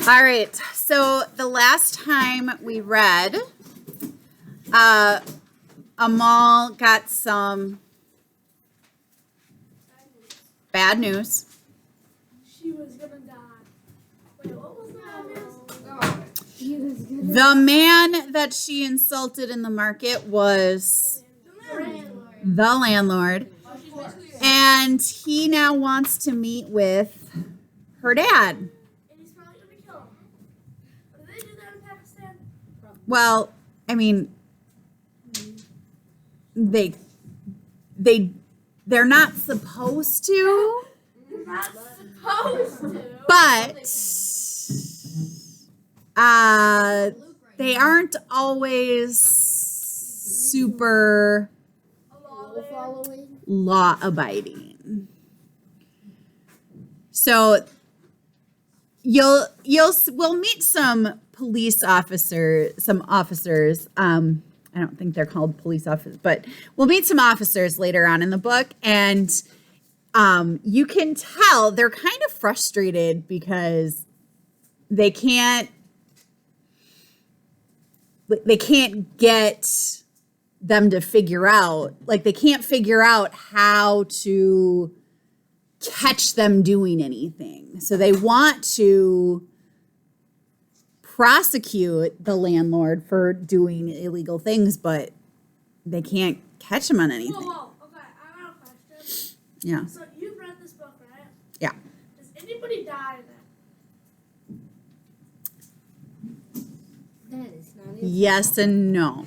All right, so the last time we read, Amal got some bad news. She was gonna die. Wait, what was the bad news? The man that she insulted in the market was the landlord, and he now wants to meet with her dad. And he's probably gonna kill him. Do they do that in Pakistan? Well, I mean, they're not supposed to, They're not supposed to. but they aren't always super law abiding. So we'll meet some police officers, some officers. I don't think they're called police officers, but we'll meet some officers later on in the book, and you can tell they're kind of frustrated because they can't get them to figure out, like they can't figure out how to catch them doing anything. So they want to prosecute the landlord for doing illegal things, but they can't catch him on anything. Whoa. Okay, I got a question. Yeah. So you've read this book, right? Yeah. Does anybody die in it? That is not it. Yes and no.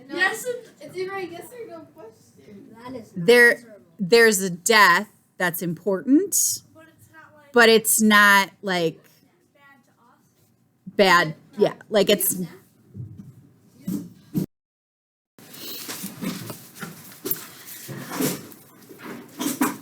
Yes and It's either a yes or no question. That is not There's a death that's important, but it's not like but it's not like bad to us. bad. Yeah, like it's.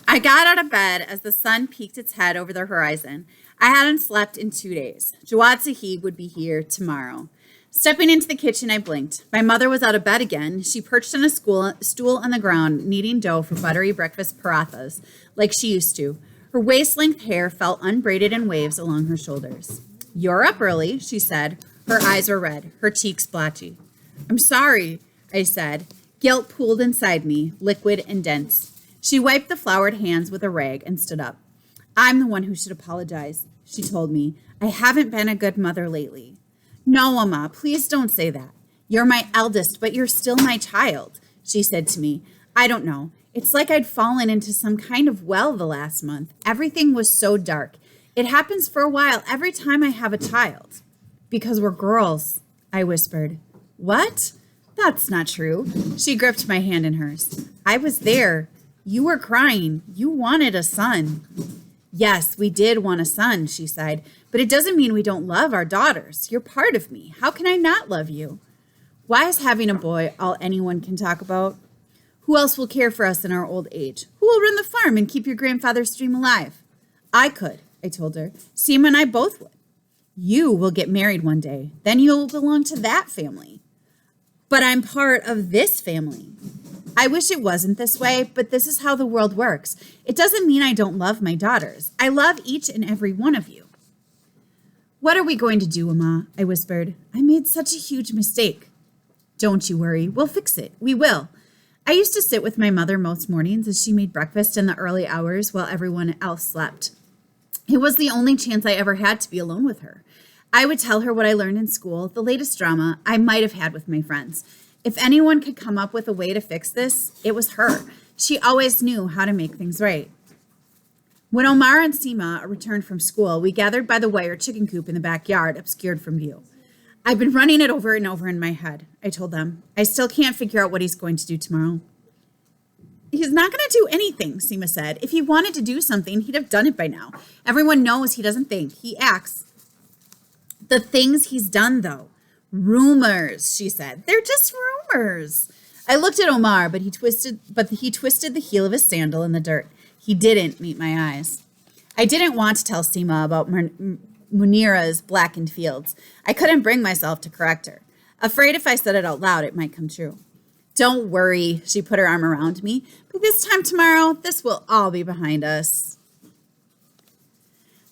I got out of bed as the sun peeked its head over the horizon. I hadn't slept in 2 days. Jawad Sahib would be here tomorrow. Stepping into the kitchen, I blinked. My mother was out of bed again. She perched on a stool on the ground, kneading dough for buttery breakfast parathas, like she used to. Her waist-length hair fell unbraided in waves along her shoulders. "You're up early," she said. Her eyes were red, her cheeks blotchy. "I'm sorry," I said. Guilt pooled inside me, liquid and dense. She wiped the floured hands with a rag and stood up. "I'm the one who should apologize," she told me. "I haven't been a good mother lately." "No, Amma, please don't say that. You're my eldest, but you're still my child," she said to me. I don't know. It's like I'd fallen into some kind of well the last month. Everything was so dark. It happens for a while every time I have a child. "Because we're girls," I whispered. "What? That's not true." She gripped my hand in hers. "I was there. You were crying. You wanted a son." "Yes, we did want a son," she sighed, "but it doesn't mean we don't love our daughters. You're part of me. How can I not love you?" "Why is having a boy all anyone can talk about? Who else will care for us in our old age? Who will run the farm and keep your grandfather's dream alive?" "I could," I told her. "Seema and I both would." "You will get married one day. Then you'll belong to that family." "But I'm part of this family." "I wish it wasn't this way, but this is how the world works. It doesn't mean I don't love my daughters. I love each and every one of you." "What are we going to do, Amma?" I whispered. "I made such a huge mistake." "Don't you worry. We'll fix it. We will." I used to sit with my mother most mornings as she made breakfast in the early hours while everyone else slept. It was the only chance I ever had to be alone with her. I would tell her what I learned in school, the latest drama I might have had with my friends. If anyone could come up with a way to fix this, it was her. She always knew how to make things right. When Omar and Seema returned from school, we gathered by the wire chicken coop in the backyard, obscured from view. "I've been running it over and over in my head," I told them. "I still can't figure out what he's going to do tomorrow." "He's not going to do anything," Seema said. "If he wanted to do something, he'd have done it by now. Everyone knows he doesn't think, he acts." "The things he's done, though. Rumors," she said. "They're just rumors." I looked at Omar, but he twisted the heel of his sandal in the dirt. He didn't meet my eyes. I didn't want to tell Seema about Munira's blackened fields. I couldn't bring myself to correct her. Afraid if I said it out loud, it might come true. "Don't worry," she put her arm around me. "By this time tomorrow, this will all be behind us."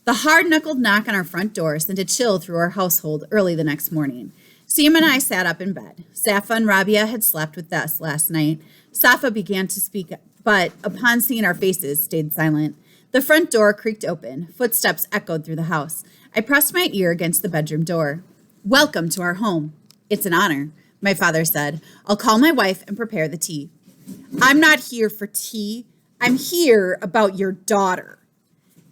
The hard-knuckled knock on our front door sent a chill through our household early the next morning. Seema and I sat up in bed. Safa and Rabia had slept with us last night. Safa began to speak, but upon seeing our faces, stayed silent. The front door creaked open. Footsteps echoed through the house. I pressed my ear against the bedroom door. "Welcome to our home." "It's an honor," my father said. "I'll call my wife and prepare the tea." "I'm not here for tea. I'm here about your daughter."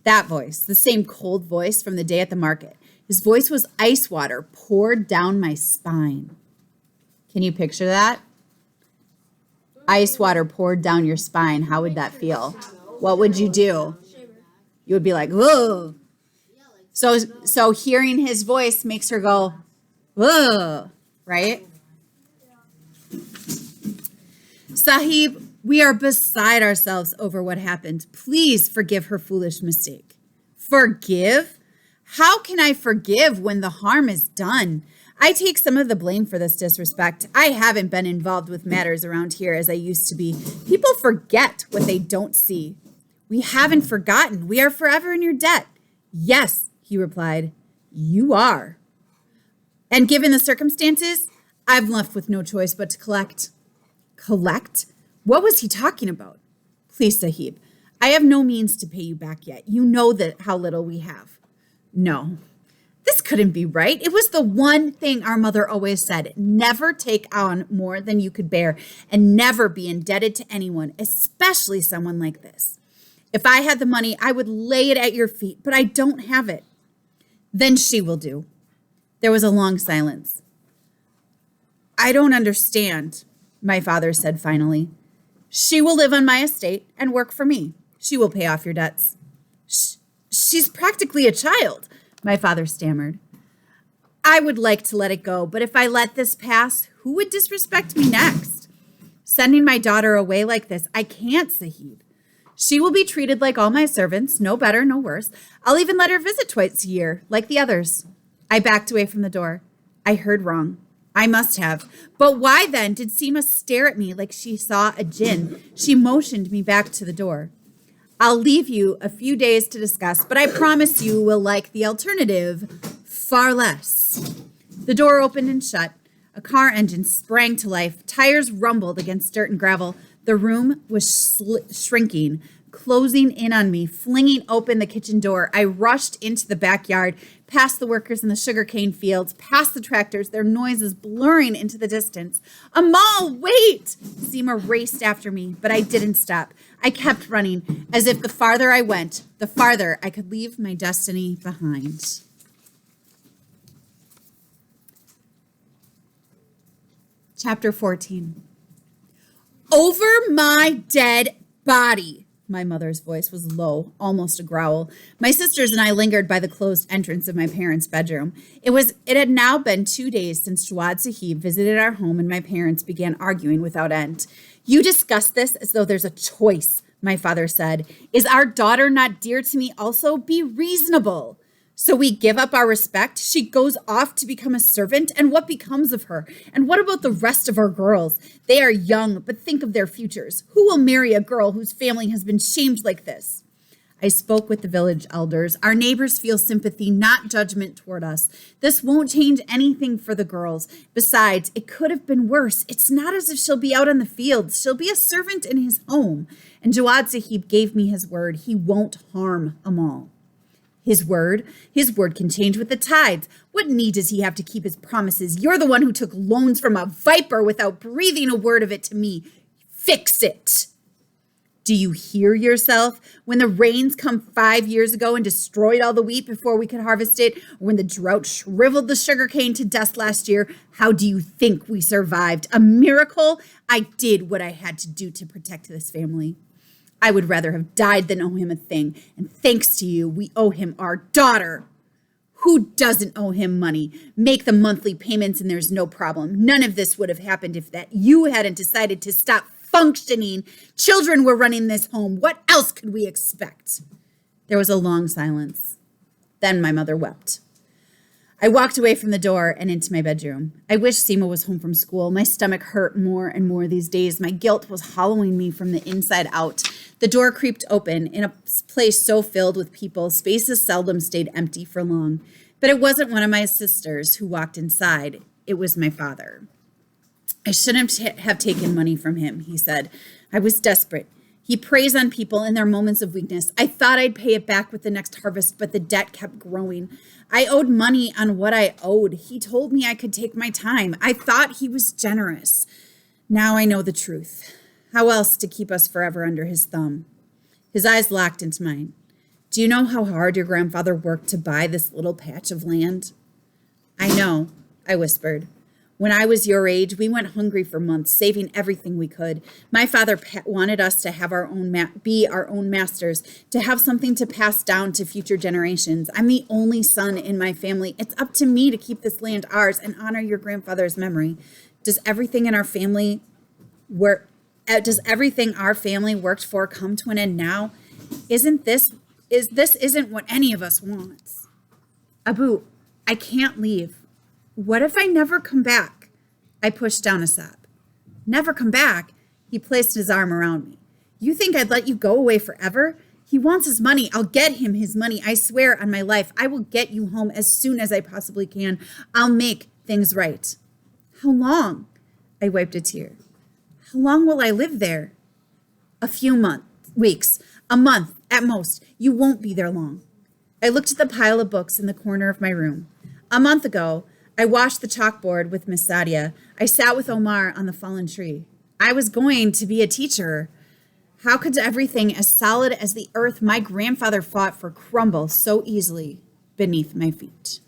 That voice, the same cold voice from the day at the market. His voice was ice water poured down my spine. Can you picture that? Ice water poured down your spine. How would that feel? What would you do? You would be like, whoa. So hearing his voice makes her go, whoa, right? Sahib, we are beside ourselves over what happened. Please forgive her foolish mistake. Forgive? How can I forgive when the harm is done? I take some of the blame for this disrespect. I haven't been involved with matters around here as I used to be. People forget what they don't see. We haven't forgotten. We are forever in your debt. Yes, he replied. You are. And given the circumstances, I'm left with no choice but to collect. Collect? What was he talking about? Please, Sahib, I have no means to pay you back yet. You know that how little we have. No, this couldn't be right. It was the one thing our mother always said. Never take on more than you could bear and never be indebted to anyone, especially someone like this. If I had the money, I would lay it at your feet, but I don't have it. Then she will do. There was a long silence. I don't understand, my father said finally. She will live on my estate and work for me. She will pay off your debts. She's practically a child, my father stammered. I would like to let it go, but if I let this pass, who would disrespect me next? Sending my daughter away like this, I can't, Sahib. She will be treated like all my servants, no better, no worse. I'll even let her visit twice a year, like the others. I backed away from the door. I heard wrong. I must have. But why then did Seema stare at me like she saw a jinn? She motioned me back to the door. I'll leave you a few days to discuss, but I promise you will like the alternative far less. The door opened and shut. A car engine sprang to life. Tires rumbled against dirt and gravel. The room was shrinking, closing in on me, flinging open the kitchen door. I rushed into the backyard, past the workers in the sugarcane fields, past the tractors, their noises blurring into the distance. Amal, wait! Seema raced after me, but I didn't stop. I kept running, as if the farther I went, the farther I could leave my destiny behind. Chapter 14. Over my dead body. My mother's voice was low, almost a growl. My sisters and I lingered by the closed entrance of my parents' bedroom. It had now been 2 days since Jawad Sahib visited our home and my parents began arguing without end. You discuss this as though there's a choice, my father said. Is our daughter not dear to me also? Be reasonable. So we give up our respect. She goes off to become a servant. And what becomes of her? And what about the rest of our girls? They are young, but think of their futures. Who will marry a girl whose family has been shamed like this? I spoke with the village elders. Our neighbors feel sympathy, not judgment toward us. This won't change anything for the girls. Besides, it could have been worse. It's not as if she'll be out on the fields. She'll be a servant in his home. And Jawad Sahib gave me his word. He won't harm Amal. His word can change with the tides. What need does he have to keep his promises? You're the one who took loans from a viper without breathing a word of it to me. Fix it. Do you hear yourself? When the rains come 5 years ago and destroyed all the wheat before we could harvest it, or when the drought shriveled the sugarcane to dust last year, how do you think we survived? A miracle? I did what I had to do to protect this family. I would rather have died than owe him a thing. And thanks to you, we owe him our daughter. Who doesn't owe him money? Make the monthly payments and there's no problem. None of this would have happened if that you hadn't decided to stop functioning. Children were running this home. What else could we expect? There was a long silence. Then my mother wept. I walked away from the door and into my bedroom. I wish Seema was home from school. My stomach hurt more and more these days. My guilt was hollowing me from the inside out. The door creaked open in a place so filled with people. Spaces seldom stayed empty for long. But it wasn't one of my sisters who walked inside. It was my father. I shouldn't have taken money from him, he said. I was desperate. He preys on people in their moments of weakness. I thought I'd pay it back with the next harvest, but the debt kept growing. I owed money on what I owed. He told me I could take my time. I thought he was generous. Now I know the truth. How else to keep us forever under his thumb? His eyes locked into mine. Do you know how hard your grandfather worked to buy this little patch of land? I know, I whispered. When I was your age, we went hungry for months, saving everything we could. My father wanted us to have be our own masters, to have something to pass down to future generations. I'm the only son in my family. It's up to me to keep this land ours and honor your grandfather's memory. Does everything our family worked for come to an end now? This isn't what any of us wants. Abu, I can't leave. What if I never come back? I pushed down a sob. Never come back? He placed his arm around me. You think I'd let you go away forever? He wants his money. I'll get him his money. I swear on my life, I will get you home as soon as I possibly can. I'll make things right. How long? I wiped a tear. How long will I live there? A few weeks, a month at most. You won't be there long. I looked at the pile of books in the corner of my room. A month ago, I washed the chalkboard with Miss Sadia. I sat with Omar on the fallen tree. I was going to be a teacher. How could everything as solid as the earth my grandfather fought for crumble so easily beneath my feet?